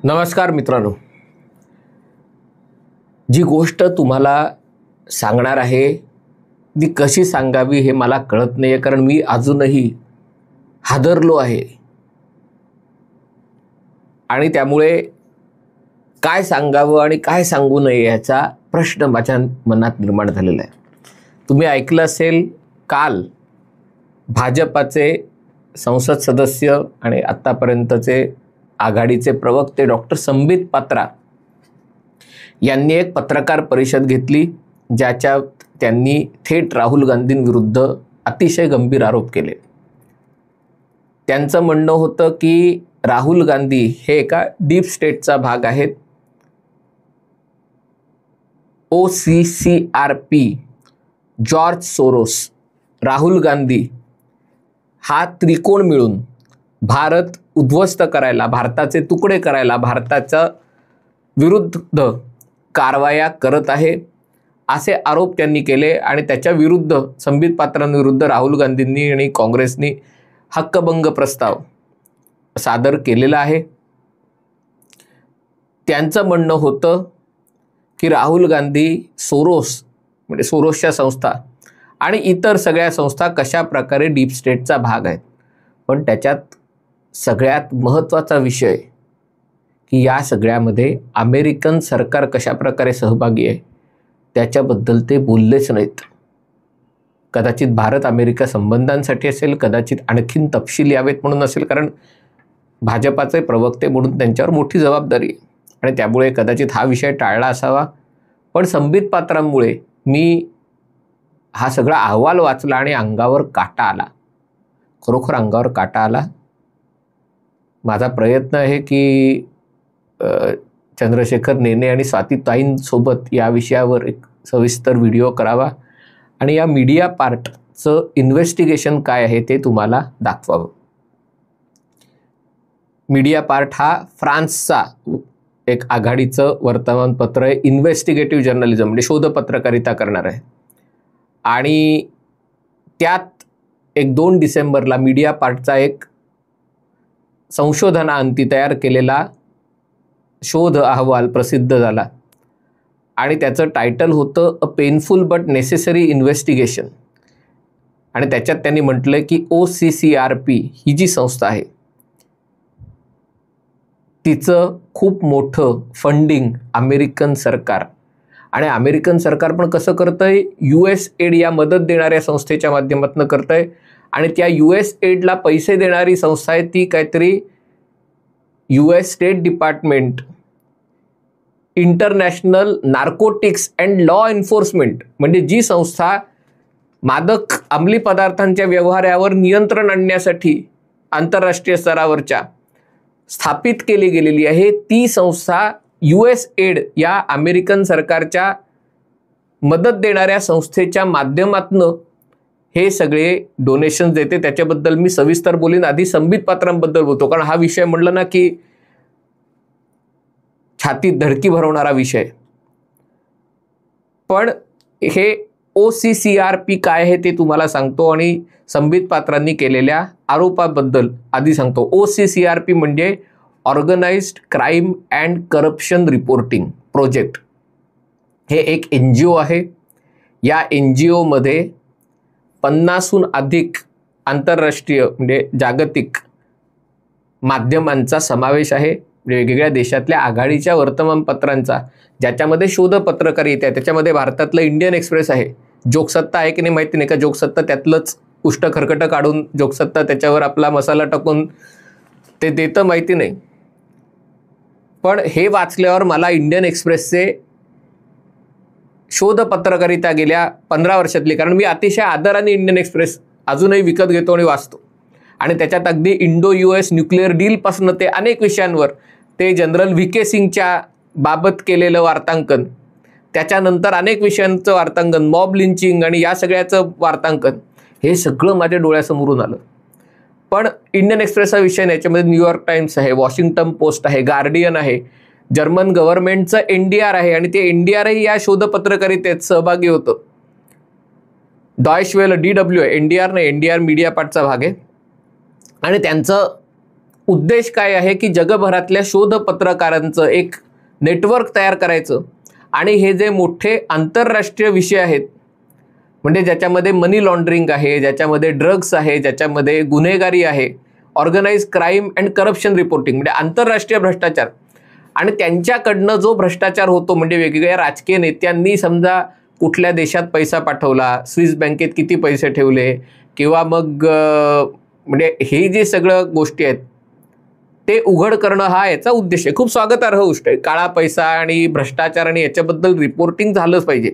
नमस्कार मित्रांनो, जी गोष्ट तुम्हाला सांगणार आहे ती कशी सांगावी हे मला कळत नाही आहे, कारण मी अजूनही हादरलो आहे आणि त्यामुळे काय सांगावं आणि काय सांगू नये याचा प्रश्न माझ्या मनात निर्माण झालेला आहे। तुम्ही ऐकलं असेल, काल भाजपाचे संसद सदस्य आणि आतापर्यंतचे आघाडीचे प्रवक्ते डॉक्टर संबित पात्रा यांनी एक पत्रकार परिषद घेतली, ज्याच्यात त्यांनी थेट राहुल गांधींविरुद्ध अतिशय गंभीर आरोप केले। त्यांचं म्हणणं होतं की राहुल गांधी हे एका डीप स्टेटचा भाग आहेत। OCCRP, George Soros, Rahul Gandhi हा त्रिकोण मिळून भारत उद्ध्वस्त करायला, भारताचे तुकडे करायला, भारताच्या विरुद्ध कारवाया करत आहे असे आरोप त्यांनी केले। आणि त्याच्या विरुद्ध संबित पात्रांविरुद्ध राहुल गांधींनी आणि काँग्रेसनी हक्कभंग प्रस्ताव सादर केलेला आहे। त्यांचं म्हणणं होतं की राहुल गांधी सोरोस म्हणजे सोरोसच्या संस्था आणि इतर सगळ्या संस्था कशा प्रकारे डीप स्टेटचा भाग आहेत, पण त्याच्यात सगळ्यात महत्त्वाचा विषय की या सगळ्यामध्ये अमेरिकन सरकार कशा प्रकारे सहभागी आहे त्याच्याबद्दल ते बोललेच नाहीत। कदाचित भारत अमेरिका संबंधांसाठी असेल, कदाचित आणखीन तपशील यावेत म्हणून असेल, कारण भाजपाचे प्रवक्ते म्हणून त्यांच्यावर मोठी जबाबदारी आहे आणि त्यामुळे कदाचित हा विषय टाळला असावा। पण संबित पात्रांमुळे मी हा सगळा अहवाल वाचला आणि अंगावर काटा आला, खरोखर अंगावर काटा आला। माझा प्रयत्न आहे की चंद्रशेखर नेने आणि स्वाती ताईंसोबत या विषयावर एक सविस्तर व्हिडिओ करावा आणि या मीडिया पार्टचं इन्व्हेस्टिगेशन काय आहे ते तुम्हाला दाखवावं। मीडिया पार्ट हा फ्रान्सचा एक आघाडीचं वर्तमानपत्र आहे, इन्व्हेस्टिगेटिव्ह जर्नलिझम म्हणजे शोधपत्रकारिता करणार आहे। आणि त्यात एक 2 डिसेंबरला मीडिया पार्टचा एक संशोधनाअंती तयार केलेला शोध अहवाल प्रसिद्ध झाला आणि त्याचं टायटल होतं a painful but necessary investigation. आणि त्याच्यात त्यांनी म्हटलं की OCCRP ही जी संस्था आहे तिचं खूप मोठं फंडिंग अमेरिकन सरकार आणि अमेरिकन सरकार पण कसं करतंय, USAID या मदत देणाऱ्या संस्थेच्या माध्यमातून करतंय। आणि त्या USAIDला पैसे देणारी संस्था आहे ती काहीतरी US state department international narcotics and law enforcement, म्हणजे जी संस्था मादक अंमली पदार्थांच्या व्यवहारावर नियंत्रण आणण्यासाठी आंतरराष्ट्रीय स्तरावरच्या स्थापित केली गेलेली आहे, ती संस्था USAID या अमेरिकन सरकारच्या मदत देणाऱ्या संस्थेच्या माध्यमातून हे सगळे डोनेशन्स देते। त्याच्याबद्दल मी सविस्तर बोलीन, आधी संबित पात्रांबद्दल बोलतो, कारण हा विषय म्हणलं ना की छातीत धडकी भरवणारा विषय। पण हे OCCRP काय आहे ते तुम्हाला सांगतो आणि संबित पात्रांनी केलेल्या आरोपाबद्दल आधी सांगतो। OCCRP म्हणजे organized crime and corruption reporting project, हे एक NGO आहे। या NGO मध्ये 50हून अधिक आंतरराष्ट्रीय म्हणजे जागतिक माध्यमांचा समावेश आहे, वेगवेगळ्या देशातल्या आघाडीच्या वर्तमानपत्रांचा, ज्याच्यामध्ये शोधपत्रकारिता आहे। त्याच्यामध्ये भारतातलं इंडियन एक्सप्रेस आहे, जोगसत्ता आहे की नाही माहिती नाही, का जोगसत्ता त्यातलंच उष्ट खरकटं काढून जोगसत्ता त्याच्यावर आपला मसाला टाकून ते देतं माहिती नाही। पण हे वाचल्यावर मला इंडियन एक्सप्रेसचे शोधपत्रकारिता गेल्या 15 वर्षातली, कारण मी अतिशय आदराने इंडियन एक्सप्रेस अजूनही विकत घेतो आणि वाचतो, आणि त्याच्यात अगदी इंडो US न्यूक्लिअर डीलपासून ते अनेक विषयांवर, ते जनरल VK सिंगच्या बाबत केलेलं वार्तांकन, त्याच्यानंतर अनेक विषयांचं वार्तांकन, मॉब लिंचिंग आणि या सगळ्याचं वार्तांकन, हे सगळं माझ्या डोळ्यासमोरून आलं। पण इंडियन एक्सप्रेस हा विषय नाही, याच्यामध्ये न्यूयॉर्क टाइम्स आहे, वॉशिंग्टन पोस्ट आहे, गार्डियन आहे, जर्मन गव्हर्नमेंटचं NDR आहे आणि ते NDR ही या शोधपत्रकारितेत सहभागी होतं। डॉयश वेल DW आहे, NDR नाही, NDR मीडिया पार्टचा भाग आहे। आणि त्यांचं उद्देश काय आहे की जगभरातल्या शोध पत्रकारांचं एक नेटवर्क तयार करायचं आणि हे जे मोठे आंतरराष्ट्रीय विषय आहेत, म्हणजे ज्याच्यामध्ये मनी लॉन्ड्रिंग आहे, ज्याच्यामध्ये ड्रग्स आहे, ज्याच्यामध्ये गुन्हेगारी आहे, organize crime and corruption reporting म्हणजे आंतरराष्ट्रीय भ्रष्टाचार, आणि त्यांच्याकडनं जो भ्रष्टाचार होतो म्हणजे वेगवेगळ्या राजकीय नेत्यांनी समजा कुठल्या देशात पैसा पाठवला, स्विस बँकेत किती पैसे ठेवले, किंवा मग म्हणजे हे जे सगळं गोष्टी आहेत ते उघड करणं हा याचा उद्देश आहे. खूप स्वागतार्ह गोष्ट आहे. काळा पैसा आणि भ्रष्टाचार आणि याच्याबद्दल रिपोर्टिंग झालंच पाहिजे.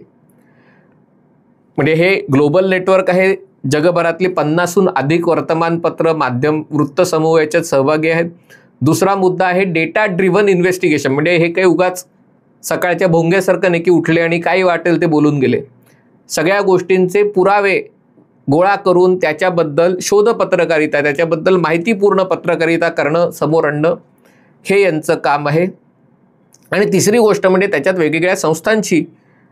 म्हणजे हे ग्लोबल नेटवर्क आहे. जगभरातली 50हून अधिक वर्तमानपत्र, माध्यम, वृत्तसमूह याच्यात सहभागी आहेत. दुसरा मुद्दा आहे डेटा ड्रिव्हन इन्व्हेस्टिगेशन. म्हणजे हे काही उगाच सकाळच्या भोंग्यासारखं नाही की उठले आणि काही वाटेल ते बोलून गेले. सगळ्या गोष्टींचे पुरावे गोळा करून त्याच्याबद्दल शोध पत्रकारिता, त्याच्याबद्दल माहितीपूर्ण पत्रकारिता करणं, समोर आणणं, हे यांचं काम आहे. आणि तिसरी गोष्ट म्हणजे त्याच्यात वेगवेगळ्या संस्थांची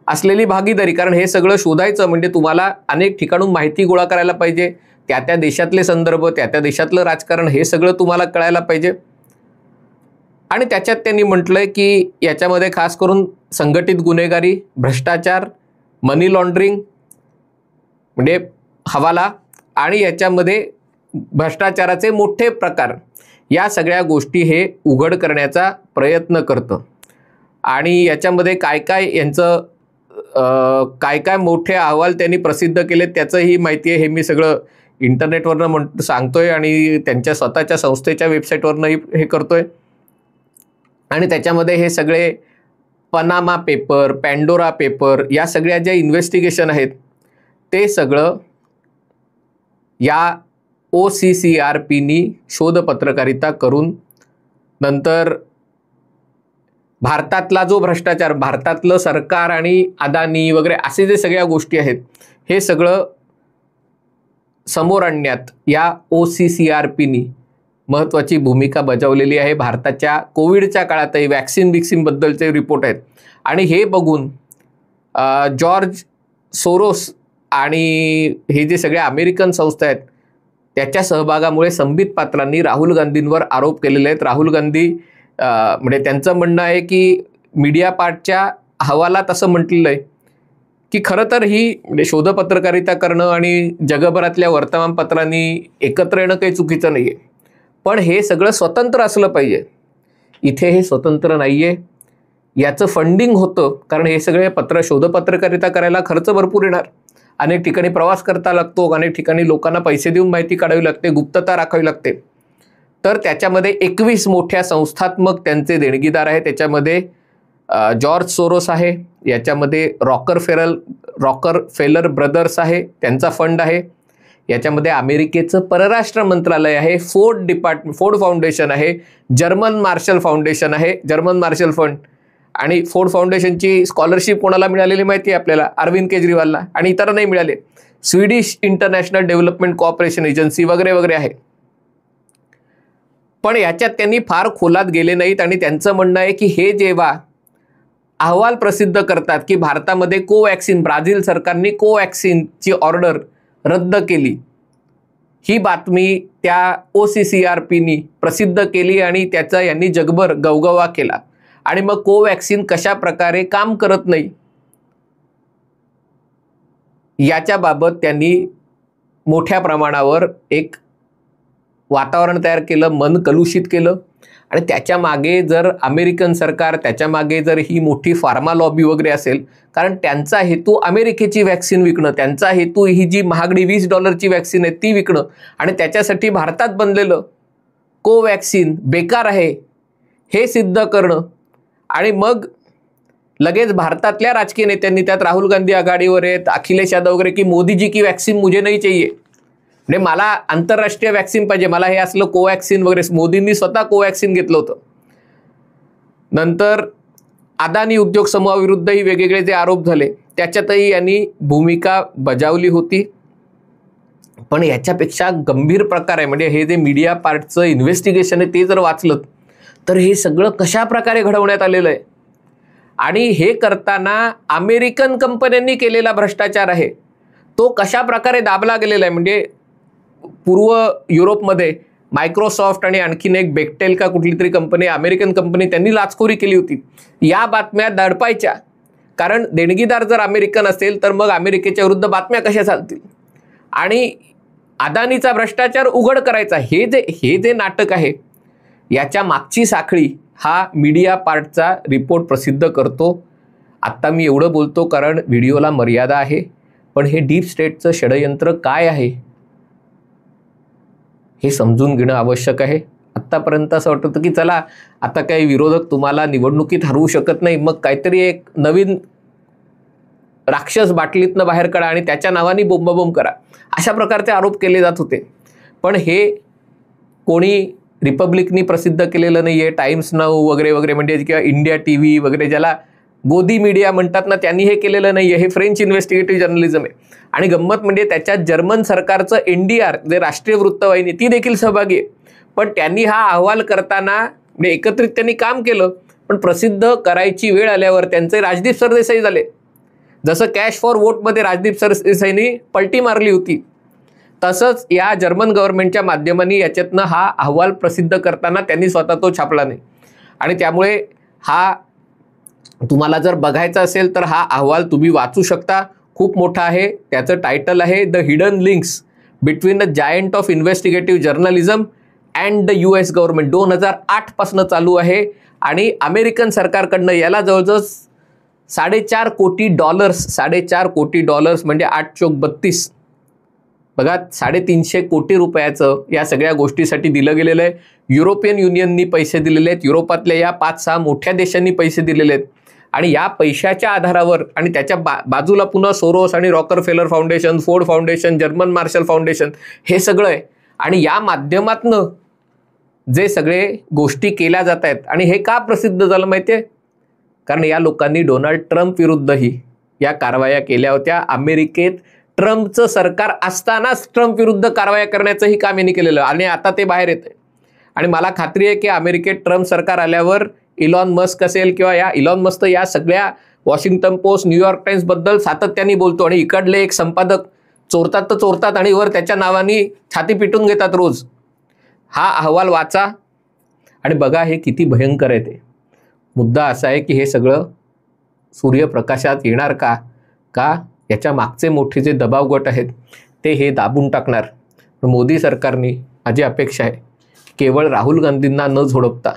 असलेली भागीदारी. कारण हे सगळं शोधायचं म्हणजे तुम्हाला अनेक ठिकाणून माहिती गोळा करायला पाहिजे. त्या त्या देशातले संदर्भ, त्या त्या देशातलं राजकारण हे सगळं तुम्हाला कळायला पाहिजे. आणि त्याच्यात त्यांनी म्हटलंय की याच्यामध्ये खास करून संघटित गुन्हेगारी, भ्रष्टाचार, मनी लॉन्ड्रिंग म्हणजे हवाला, आणि याच्यामध्ये भ्रष्टाचाराचे मोठे प्रकार, या सगळ्या गोष्टी हे उघड करण्याचा प्रयत्न करतं. आणि याच्यामध्ये काय काय यांचं काय काय मोठे अहवाल त्यांनी प्रसिद्ध केले त्याचंही माहिती आहे. हे मी सगळं इंटरनेटवरनं सांगतोय आणि त्यांच्या स्वतःच्या संस्थेच्या वेबसाईटवरनंही हे करतोय. आणि त्याच्यामध्ये हे सगळे पनामा पेपर, पॅन्डोरा पेपर, या सगळ्या ज्या इन्व्हेस्टिगेशन आहेत ते सगळं या OCCRPनी शोध पत्रकारिता करून नंतर भारतातला जो भ्रष्टाचार, भारतातलं सरकार आणि अदानी वगैरे असे जे सगळ्या गोष्टी आहेत हे सगळं समोर आणण्यात या OCCRPनी महत्त्वाची भूमिका बजावलेली आहे. भारताच्या कोविडच्या काळातही वॅक्सिनबद्दलचे रिपोर्ट आहेत. आणि हे बघून जॉर्ज सोरोस आणि हे जे सगळे अमेरिकन संस्था आहेत त्याच्या सहभागामुळे संबित पात्रांनी राहुल गांधींवर आरोप केलेले आहेत. राहुल गांधी म्हणजे त्यांचं म्हणणं आहे की मीडिया पार्टच्या अहवालात असं म्हटलेलं आहे की खरं तर ही म्हणजे शोध पत्रकारिता करणं आणि जगभरातल्या वर्तमानपत्रांनी एकत्र येणं काही चुकीचं नाही आहे, पण हे सगळं स्वतंत्र असलं पाहिजे. इथे हे स्वतंत्र नाही आहे. याचं फंडिंग होतं, कारण हे सगळे शोध पत्रकारिता करायला खर्च भरपूर येणार. अनेक ठिकाणी प्रवास करता लागतो, अनेक ठिकाणी लोकांना पैसे देऊन माहिती काढावी लागते, गुप्तता राखावी लागते. तर त्याच्यामध्ये 21 मोठ्या संस्थात्मक त्यांचे देणगीदार आहे. त्याच्यामध्ये जॉर्ज सोरोस आहे, याच्यामध्ये रॉकर फेलर ब्रदर्स आहे, त्यांचा फंड आहे, याच्यामध्ये अमेरिकेचं परराष्ट्र मंत्रालय आहे, फोर्ड फाउंडेशन आहे, जर्मन मार्शल फाउंडेशन आहे, जर्मन मार्शल फंड. आणि फोर्ड फाउंडेशनची स्कॉलरशिप कोणाला मिळालेली माहिती आहे आपल्याला? अरविंद केजरीवालला. आणि इतरांनाही मिळाले. Swedish international development cooperation agency वगैरे वगैरे आहे. पण याच्यात त्यांनी फार खोलात गेले नाहीत. आणि त्यांचं म्हणणं आहे की हे जेव्हा अहवाल प्रसिद्ध करतात की भारतामध्ये कोवॅक्सिन, ब्राझील सरकारने कोवॅक्सिनची ऑर्डर रद्द केली, ही बातमी त्या OCCRPनी प्रसिद्ध केली आणि त्याचा यांनी जगभर गवगवा केला. आणि मग कोवॅक्सिन कशा प्रकारे काम करत नाही याच्याबाबत त्यांनी मोठ्या प्रमाणावर एक वातावरण तयार केलं, मन कलुषित केलं. आणि त्याच्या मागे जर अमेरिकन सरकार, त्याच्या मागे जर ही मोठी फार्मा लॉबी वगैरे असेल, कारण त्यांचा हेतू अमेरिकेची वॅक्सिन विकणं, त्यांचा हेतू ही जी महागडी $20ची वॅक्सिन आहे ती विकणं, आणि त्याच्यासाठी भारतात बनलेलं कोवॅक्सिन बेकार आहे हे सिद्ध करणं. आणि मग लगेच भारतातल्या राजकीय नेत्यांनी, त्यात राहुल गांधी आघाडीवर आहेत, अखिलेश यादव वगैरे, की मोदीजी की वॅक्सिन मुझे नहीं चाहिए, म्हणजे मला आंतरराष्ट्रीय वॅक्सिन पाहिजे, मला हे असलं कोवॅक्सिन वगैरे. मोदींनी स्वतः कोवॅक्सिन घेतलं होतं. नंतर अदानी उद्योग समूहाविरुद्धही वेगवेगळे जे आरोप झाले त्याच्यातही यांनी भूमिका बजावली होती. पण याच्यापेक्षा गंभीर प्रकार आहे, म्हणजे हे जे मीडिया पार्टचं इन्व्हेस्टिगेशन आहे ते जर वाचलं तर हे सगळं कशा प्रकारे घडवण्यात आलेलं आहे. आणि हे करताना अमेरिकन कंपन्यांनी केलेला भ्रष्टाचार आहे तो कशा प्रकारे दाबला गेलेला आहे. म्हणजे पूर्व युरोपमध्ये मायक्रोसॉफ्ट आणि आणखीन एक बेक्टेल का कुठली तरी कंपनी, अमेरिकन कंपनी, त्यांनी लाचखोरी केली होती. या बातम्या दडपायच्या, कारण देणगीदार जर अमेरिकन असेल तर मग अमेरिकेच्या विरुद्ध बातम्या कशा चालतील. आणि अदानीचा भ्रष्टाचार उघड करायचा, हे जे नाटक आहे, याच्या मागची साखळी हा मीडिया पार्टचा रिपोर्ट प्रसिद्ध करतो. आत्ता मी एवढं बोलतो कारण व्हिडिओला मर्यादा आहे, पण हे डीप स्टेटचं षडयंत्र काय आहे हे समजून घेणं आवश्यक आहे. आत्तापर्यंत असं वाटत होतं की चला आता काही विरोधक तुम्हाला निवडणुकीत हरवू शकत नाही, मग काहीतरी एक नवीन राक्षस बाटलीतनं बाहेर काढा आणि त्याच्या नावाने बोंबाबोंब करा, अशा प्रकारचे आरोप केले जात होते. पण हे कोणी रिपब्लिकनी प्रसिद्ध केलेलं नाही आहे, टाइम्स नाऊ वगैरे वगैरे म्हणजे किंवा इंडिया TV वगैरे ज्याला गोदी मीडिया म्हणतात ना, त्यांनी हे केलेलं नाही आहे. हे फ्रेंच इन्व्हेस्टिगेटिव्ह जर्नलिझम आहे. आणि गंमत म्हणजे त्याच्यात जर्मन सरकारचं NDR जे राष्ट्रीय वृत्तवाहिनी ती देखील सहभागी आहे. पण त्यांनी हा अहवाल करताना म्हणजे एकत्रित त्यांनी काम केलं, पण प्रसिद्ध करायची वेळ आल्यावर त्यांचे राजदीप सरदेसाई झाले. जसं कॅश फॉर वोटमध्ये राजदीप सरदेसाईंनी पलटी मारली होती, तसंच या जर्मन गव्हर्नमेंटच्या माध्यमांनी याच्यातनं हा अहवाल प्रसिद्ध करताना त्यांनी स्वतः तो छापला नाही. आणि त्यामुळे हा तुम्हाला जर बघायचा असेल तर हा अहवाल तुम्ही वाचू शकता. खूप मोठा आहे. त्याचं टायटल आहे the hidden links between the giant of investigative journalism and the US government. 2008 पासून चालू आहे आणि अमेरिकन सरकारकडनं याला जवळजवळ $4.5 कोटी, $4.5 कोटी म्हणजे 8 चोक 32, बघा 350 कोटी रुपयाचं या सगळ्या गोष्टीसाठी दिलं गेलेलं आहे. युरोपियन युनियननी पैसे दिलेले आहेत, युरोपातल्या या 5-6 मोठ्या देशांनी पैसे दिलेले आहेत. आणि या पैशाच्या आधारावर आणि त्याच्या बाजूला पुन्हा सोरोस आणि Rockefeller foundation, Ford foundation, German Marshall foundation हे सगळं आहे. आणि या माध्यमातनं जे सगळे गोष्टी केल्या जात आहेत. आणि हे का प्रसिद्ध झालं माहिती आहे? कारण या लोकांनी डोनाल्ड ट्रम्प विरुद्धही या कारवाया केल्या होत्या. अमेरिकेत ट्रम्पचं सरकार असतानाच ट्रम्प विरुद्ध कारवाया करण्याचंही काम यांनी केलेलं आणि आता ते बाहेर येते. आणि मला खात्री आहे की अमेरिकेत ट्रम्प सरकार आल्यावर इलॉन मस्क असेल किंवा या इलॉन मस्क या सगळ्या वॉशिंग्टन पोस्ट, न्यूयॉर्क टाइम्स बद्दल सातत्याने बोलतो. आणि इकडले एक संपादक चोरतात तर चोरतात आणि वर त्याच्या नावाने छाती पिटून घेतात रोज. हा अहवाल वाचा आणि बघा हे किती भयंकर आहे ते. मुद्दा असा आहे की हे सगळं सूर्यप्रकाशात येणार का याच्या मागचे मोठे जे दबाव गट आहेत ते हे दाबून टाकणार. मोदी सरकारने माझी अपेक्षा आहे केवळ राहुल गांधींना न झोडपता,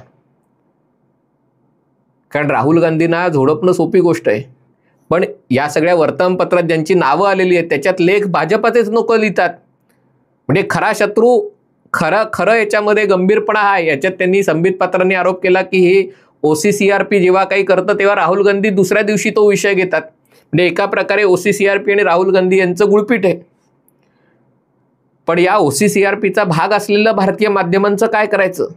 कारण राहुल गांधींना झोडपणं सोपी गोष्ट आहे, पण या सगळ्या वर्तमानपत्रात ज्यांची नावं आलेली आहेत त्याच्यात लेख भाजपाचेच लोक लिहितात. म्हणजे खरा शत्रू खरं याच्यामध्ये गंभीरपणा हा आहे. याच्यात त्यांनी संबित पात्रांनी आरोप केला की हे OCCRP जेव्हा काही करतं तेव्हा राहुल गांधी दुसऱ्या दिवशी तो विषय घेतात. म्हणजे एका प्रकारे OCCRP आणि राहुल गांधी यांचं गुळपीट आहे. पण या OCCRPचा भाग असलेल्या भारतीय माध्यमांचं काय करायचं?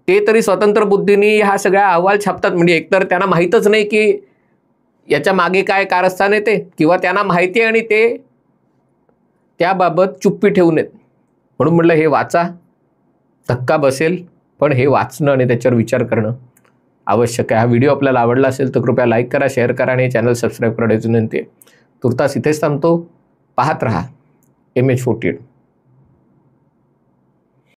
ते तरी स्वतंत्र बुद्धीने हा सगळा अहवाल छापतात. म्हणजे एकतर त्यांना माहीतच नाही की याच्या मागे काय कारस्थान आहे ते, किंवा त्यांना माहिती आहे आणि ते त्याबाबत चुप्पी ठेवू नयेत. म्हणून म्हटलं हे वाचा, धक्का बसेल, पण हे वाचणं आणि त्याच्यावर विचार करणं आवश्यक आहे. हा व्हिडिओ आपल्याला आवडला असेल तर कृपया लाईक करा, शेअर करा आणि चॅनल सबस्क्राईब करायची विनंती आहे. तुर्तास इथेच थांबतो. पाहत रहा MH48.